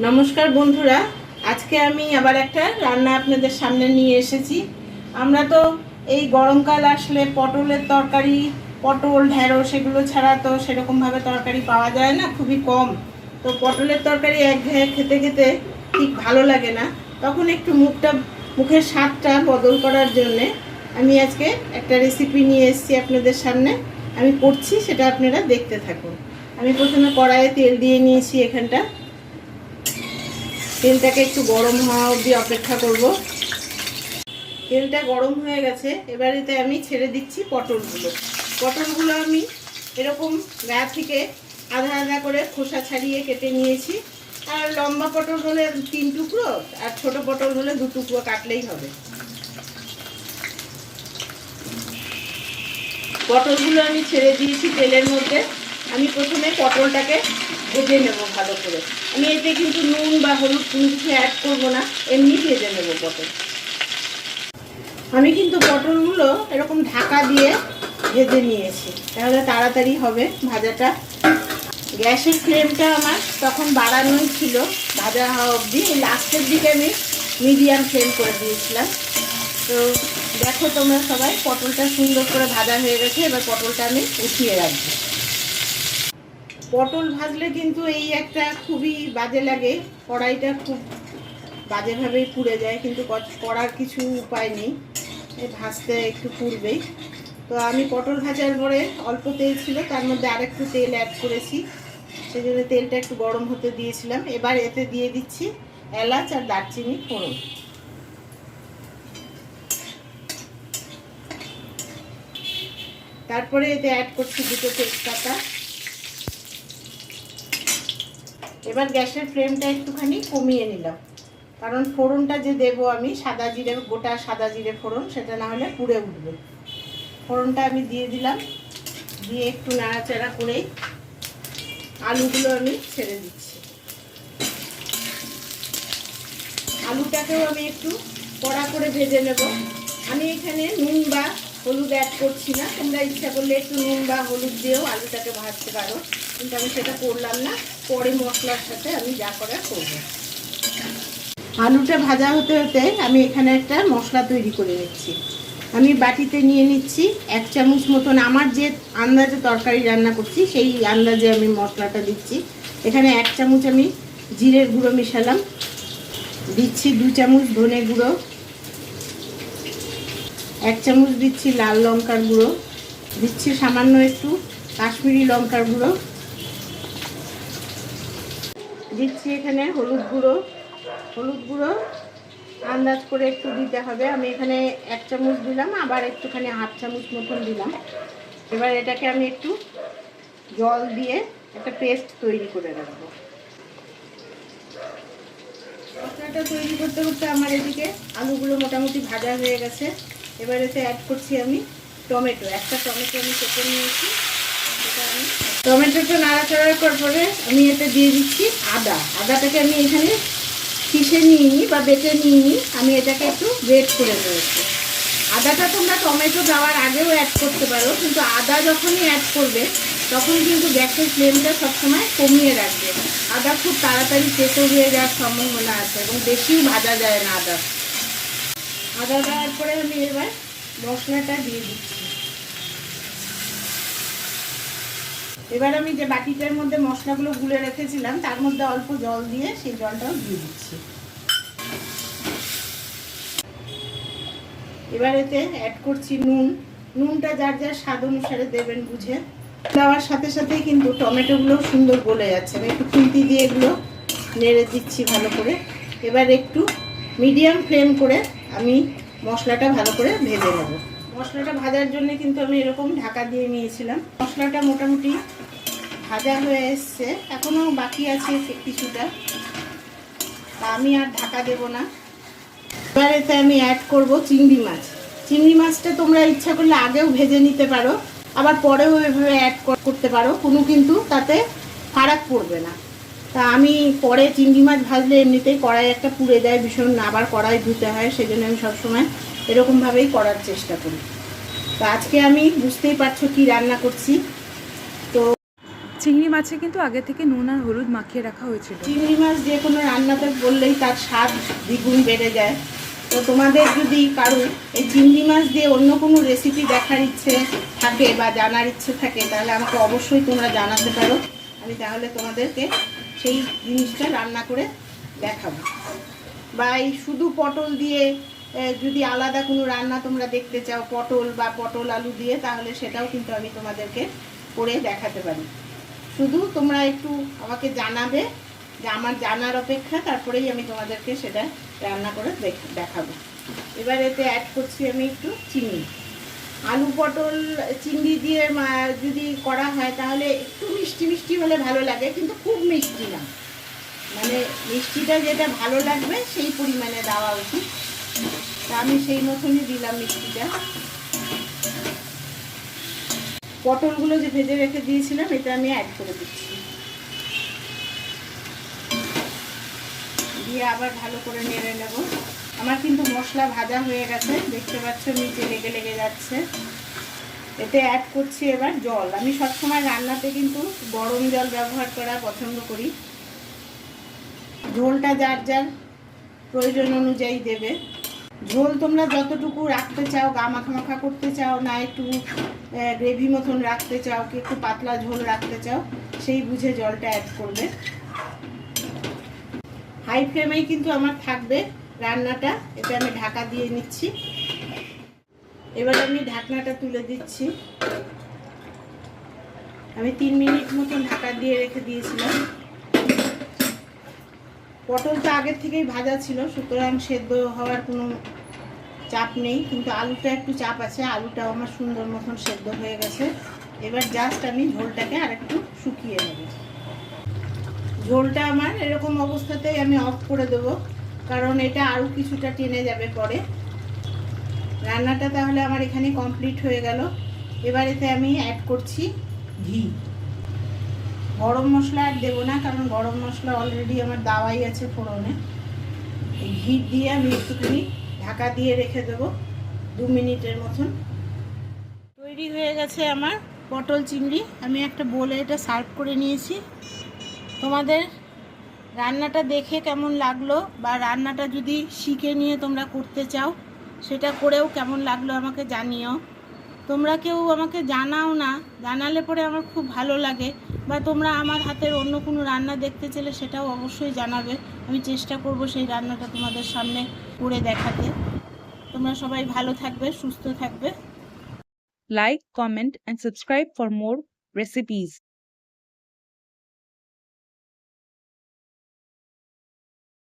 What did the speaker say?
নমস্কার বন্ধুরা, আজকে আমি আবার একটা রান্না আপনাদের সামনে নিয়ে এসেছি। আমরা তো এই গরমকাল আসলে পটলের তরকারি, পটল ঢেঁড়স এগুলো ছাড়া তো সেরকমভাবে তরকারি পাওয়া যায় না, খুবই কম। তো পটলের তরকারি একঘেয়ে খেতে খেতে ঠিক ভালো লাগে না, তখন একটু মুখের স্বাদটা বদল করার জন্যে আমি আজকে একটা রেসিপি নিয়ে এসেছি আপনাদের সামনে। আমি করছি, সেটা আপনারা দেখতে থাকুন। আমি প্রথমে কড়াইয়ে তেল দিয়ে নিয়েছি। এখানটা তেলটাকে একটু গরম হওয়া অবধি অপেক্ষা করব। তেলটা গরম হয়ে গেছে, এবারেতে আমি ছেড়ে দিচ্ছি পটলগুলো আমি এরকম গা থেকে আধা আধা করে খোসা ছাড়িয়ে কেটে নিয়েছি। আর লম্বা পটল হলে 3 টুকরো, আর ছোট পটল হলে 2 টুকরো কাটলেই হবে। পটলগুলো আমি ছেড়ে দিয়েছি তেলের মধ্যে। আমি প্রথমে পটলটাকে ভেজে নেব ভালো করে। আমি এতে কিন্তু নুন বা হলুদ কোনো কিছু অ্যাড করবো না, এমনি ভেজে নেব পটল। আমি কিন্তু পটলগুলো এরকম ঢাকা দিয়ে ভেজে নিয়েছি, তাহলে তাড়াতাড়ি হবে ভাজাটা। গ্যাসের ফ্লেমটা আমার তখন বাড়ানোই ছিল ভাজা হওয়া অবধি। লাস্টের দিকে আমি মিডিয়াম ফ্লেম করে দিয়েছিলাম। তো দেখো তোমরা সবাই, পটলটা সুন্দর করে ভাজা হয়ে গেছে। এবার পটলটা আমি উঠিয়ে রাখবো। পটল ভাজলে কিন্তু এই একটা খুবই বাজে লাগে, কড়াইটা খুব বাজেভাবেই পুড়ে যায়, কিন্তু করার কিছু উপায় নেই, ভাজতে একটু পুড়বেই। তো আমি পটল ভাজার পরে অল্প তেল ছিল, তার মধ্যে আরেকটু তেল অ্যাড করেছি, সেই জন্য তেলটা একটু গরম হতে দিয়েছিলাম। এবার এতে দিয়ে দিচ্ছি এলাচ আর দারচিনি ফোড়ন। তারপরে এতে অ্যাড করছি 2টো তেজপাতা। এবার গ্যাসের ফ্লেমটা একটুখানি কমিয়ে নিলাম, কারণ ফোড়নটা যে দেবো আমি সাদা জিরে, গোটা সাদা জিরে ফোড়ন, সেটা না হলে পুড়ে উঠবে। ফোড়নটা আমি দিয়ে দিলাম, দিয়ে একটু নাড়াচাড়া করেই আলুগুলো আমি ছেড়ে দিচ্ছি। আলুটাকেও আমি একটু কড়া করে ভেজে নেব। আমি এখানে নুন বা হলুদ অ্যাড করছি না, তোমরা ইচ্ছা করলে একটু নুন বা হলুদ দিয়েও আলুটাকে ভাজতে পারো, কিন্তু আমি সেটা করলাম না। পরে মশলার সাথে আমি যা করার করবো। আলুটা ভাজা হতে হতে আমি এখানে একটা মশলা তৈরি করে নিচ্ছি। আমি বাটিতে নিয়ে নিচ্ছি 1 চামচ মতন, আমার যে আন্দাজে তরকারি রান্না করছি সেই আন্দাজে আমি মশলাটা দিচ্ছি। এখানে 1 চামচ আমি জিরের গুঁড়ো মিশালাম, দিচ্ছি 2 চামচ ধনে গুঁড়ো, 1 চামচ দিচ্ছি লাল লঙ্কার গুঁড়ো, দিচ্ছি সামান্য একটু কাশ্মীরি লঙ্কার গুঁড়ো, দিচ্ছি এখানে হলুদ গুঁড়ো আন্দাজ করে একটু দিতে হবে। আমি এখানে 1 চামচ দিলাম, আবার একটুখানি 1/2 চামচ মতন দিলাম। এবার এটাকে আমি একটু জল দিয়ে একটা পেস্ট তৈরি করে রাখবো। মশলাটা তৈরি করতে করতে আমার এদিকে আলুগুলো মোটামুটি ভাজা হয়ে গেছে। এবার এতে অ্যাড করছি আমি টমেটো। একটা টমেটো আমি কেটে নিয়েছি, সেটা আমি টমেটোটা নাড়াচাড়ার পরে আমি এতে দিয়ে দিচ্ছি আদাটাকে আমি এখানে পিষে নিইনি বা বেটে নিইনি, আমি এটাকে একটু গ্রেট করে নিয়েছি। আদাটা তোমরা টমেটো দেওয়ার আগেও অ্যাড করতে পারো, কিন্তু আদা যখনই অ্যাড করবে তখন কিন্তু গ্যাসের ফ্লেমটা সবসময় কমিয়ে রাখবে। আদা খুব তাড়াতাড়ি তেতো হয়ে যাওয়ার সম্ভাবনা আছে এবং বেশিও ভাজা যায় না আদা দেওয়ার পরে আমি এবার মশলাটা দিয়ে দিচ্ছি। এবার আমি যে বাটিটার মধ্যে মশলাগুলো গুলে রেখেছিলাম তার মধ্যে অল্প জল দিয়ে সেই জলটাও দিয়ে দিচ্ছি। এবার এতে অ্যাড করছি নুনটা যার যার স্বাদ অনুসারে দেবেন বুঝে। দেওয়ার সাথে সাথেই কিন্তু টমেটোগুলো সুন্দর গলে যাচ্ছে। আমি একটু খুন্তি দিয়ে এগুলো নেড়ে দিচ্ছি ভালো করে। এবার একটু মিডিয়াম ফ্লেম করে আমি মশলাটা ভালো করে ভেজে নেব। মশলাটা ভাজার জন্য কিন্তু আমি এরকম ঢাকা দিয়ে নিয়েছিলাম। মশলাটা মোটামুটি ভাজা হয়ে এসছে, এখনও বাকি আছে কিছুটা, আমি আর ঢাকা দেব না। এবার এতে আমি অ্যাড করব চিংড়ি মাছটা তোমরা ইচ্ছা করলে আগেও ভেজে নিতে পারো, আবার পরেও এভাবে অ্যাড করতে পারো, কোনো কিন্তু তাতে ফারাক পড়বে না। তা আমি পরে চিংড়ি মাছ ভাজলে এমনিতেই কড়াই একটা পুড়ে যায় ভীষণ, আবার কড়াই ধুতে হয়, সেই জন্য আমি সবসময় এরকমভাবেই করার চেষ্টা করি। তো আজকে আমি বুঝতেই পারছো কি রান্না করছি। তো চিংড়ি মাছে কিন্তু আগে থেকে নুন আর হলুদ মাখিয়ে রাখা হয়েছিল। চিংড়ি মাছ যে কোনো রান্নাতে বললেই তার স্বাদ দ্বিগুণ বেড়ে যায়। তো তোমাদের যদি কারো এই চিংড়ি মাছ দিয়ে অন্য কোনো রেসিপি দেখার ইচ্ছে থাকে বা জানার ইচ্ছে থাকে, তাহলে আমাকে অবশ্যই তোমরা জানাতে পারো। আমি তাহলে তোমাদেরকে সেই জিনিসটা রান্না করে দেখাবো। বা এই শুধু পটল দিয়ে যদি আলাদা কোনো রান্না তোমরা দেখতে চাও, পটল বা পটল আলু দিয়ে, তাহলে সেটাও কিন্তু আমি তোমাদেরকে করে দেখাতে পারি। শুধু তোমরা একটু আমাকে জানাবে, যে আমার জানার অপেক্ষা, তারপরেই আমি তোমাদেরকে সেটা রান্না করে দেখাবো। এবার এতে অ্যাড করছি আমি একটু চিনি। আলু পটল চিংড়ি দিয়ে যদি করা হয় তাহলে একটু মিষ্টি মিষ্টি হলে ভালো লাগে, কিন্তু খুব মিষ্টি না, মানে মিষ্টিটা যেটা ভালো লাগবে সেই পরিমাণে দেওয়া উচিত। তা আমি সেই মতনই দিলাম মিষ্টিটা। পটলগুলো যে ভেজে রেখে দিয়েছিলাম এটা আমি অ্যাড করে দিচ্ছি, দিয়ে আবার ভালো করে নেড়ে নেব। আমার কিন্তু মশলা ভাজা হয়ে গেছে, দেখতে পাচ্ছ নিচে লেগে লেগে যাচ্ছে। এতে অ্যাড করছি এবার জল। আমি সবসময় রান্নাতে কিন্তু গরম জল ব্যবহার করা পছন্দ করি। ঝোলটা যার যার প্রয়োজন অনুযায়ী দেবে। ঝোল তোমরা যতটুকু রাখতে চাও, গা মাখা মাখা করতে চাও, না একটু গ্রেভি মতন রাখতে চাও, কি একটু পাতলা ঝোল রাখতে চাও, সেই বুঝে জলটা অ্যাড করবে। হাই ফ্লেমেই কিন্তু আমার থাকবে রান্নাটা। এটা আমি ঢাকা দিয়ে নিচ্ছি। এবার আমি ঢাকনাটা তুলে দিচ্ছি। আমি 3 মিনিট মতন ঢাকা দিয়ে রেখে দিয়েছিলাম। পটলটা আগের থেকেই ভাজা ছিল, সুতরাং সেদ্ধ হওয়ার কোনো চাপ নেই, কিন্তু আলুটা একটু চাপ আছে। আলুটাও আমার সুন্দর মতন সেদ্ধ হয়ে গেছে। এবার জাস্ট আমি ঝোলটাকে আর একটু শুকিয়ে নেব। ঝোলটা আমার এরকম অবস্থাতেই আমি অফ করে দেবো, কারণ এটা আরও কিছুটা টেনে যাবে পরে। রান্নাটা তাহলে আমার এখানে কমপ্লিট হয়ে গেল। এবার এতে আমি অ্যাড করছি ঘি। গরম মশলা আর দেবো না, কারণ গরম মশলা অলরেডি আমার দেওয়াই আছে ফোড়নে। এই ঘি দিয়ে আমি একটুখানি ঢাকা দিয়ে রেখে দেবো 2 মিনিটের মতন। তৈরি হয়ে গেছে আমার পটল চিংড়ি। আমি একটা বোলে এটা সার্ভ করে নিয়েছি। তোমাদের রান্নাটা দেখে কেমন লাগলো, বা রান্নাটা যদি শিখে নিয়ে তোমরা করতে চাও, সেটা করেও কেমন লাগলো আমাকে জানিও। তোমরা কেউ আমাকে জানাও না, জানালে পরে আমার খুব ভালো লাগে। বা তোমরা আমার হাতের অন্য কোনো রান্না দেখতে চাইলে সেটাও অবশ্যই জানাবে। আমি চেষ্টা করব সেই রান্নাটা তোমাদের সামনে করে দেখাতে। তোমরা সবাই ভালো থাকবে, সুস্থ থাকবে। Like, comment and subscribe for more recipes.